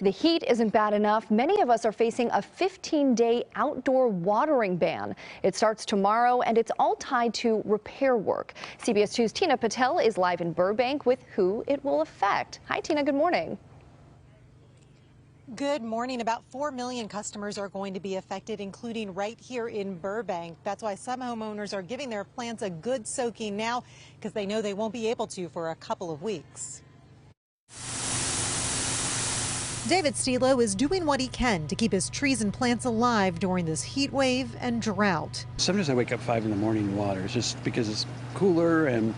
the heat isn't bad enough, many of us are facing a 15-day outdoor watering ban. It starts tomorrow, and it's all tied to repair work. CBS 2's Tina Patel is live in Burbank with who it will affect. Hi, Tina. Good morning. Good morning. About 4 million customers are going to be affected, including right here in Burbank. That's why some homeowners are giving their plants a good soaking now, because they know they won't be able to for a couple of weeks. David Stilo is doing what he can to keep his trees and plants alive during this heat wave and drought. Sometimes I wake up 5 in the morning and water, just because it's cooler and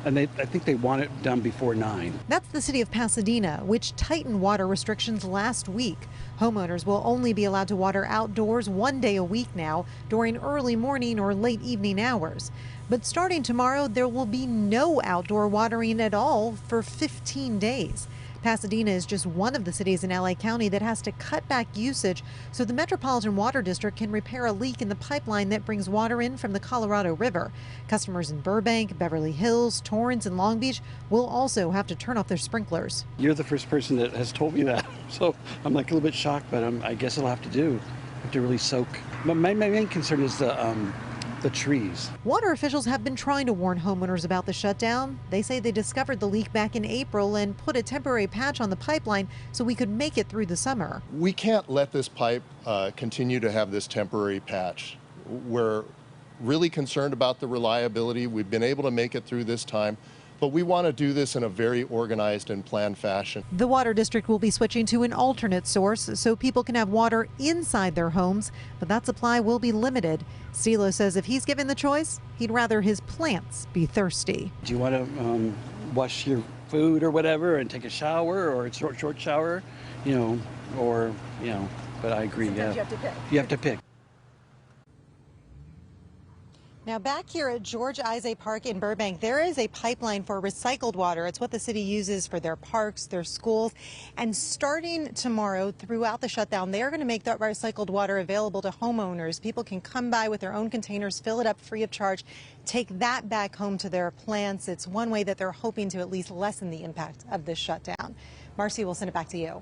I think they want it done before 9. That's the city of Pasadena, which tightened water restrictions last week. Homeowners will only be allowed to water outdoors 1 day a week now during early morning or late evening hours. But starting tomorrow, there will be no outdoor watering at all for 15 days. Pasadena is just one of the cities in LA County that has to cut back usage so the Metropolitan Water District can repair a leak in the pipeline that brings water in from the Colorado River. Customers in Burbank, Beverly Hills, Torrance, and Long Beach will also have to turn off their sprinklers. You're the first person that has told me that, so I'm like a little bit shocked, but I guess I'll have to do. I have to really soak. But my main concern is the trees. Water officials have been trying to warn homeowners about the shutdown. They say they discovered the leak back in April and put a temporary patch on the pipeline so we could make it through the summer. We can't let this pipe continue to have this temporary patch. We're really concerned about the reliability. We've been able to make it through this time, but we want to do this in a very organized and planned fashion. The water district will be switching to an alternate source so people can have water inside their homes, but that supply will be limited. Stilo says if he's given the choice, he'd rather his plants be thirsty. Do you want to wash your food or whatever and take a shower or a short shower, but I agree. Sometimes you have to pick. You have to pick. Now back here at George Isay Park in Burbank, there is a pipeline for recycled water. It's what the city uses for their parks, their schools. And starting tomorrow, throughout the shutdown, they're going to make that recycled water available to homeowners. People can come by with their own containers, fill it up free of charge, take that back home to their plants. It's one way that they're hoping to at least lessen the impact of this shutdown. Marcy, we'll send it back to you.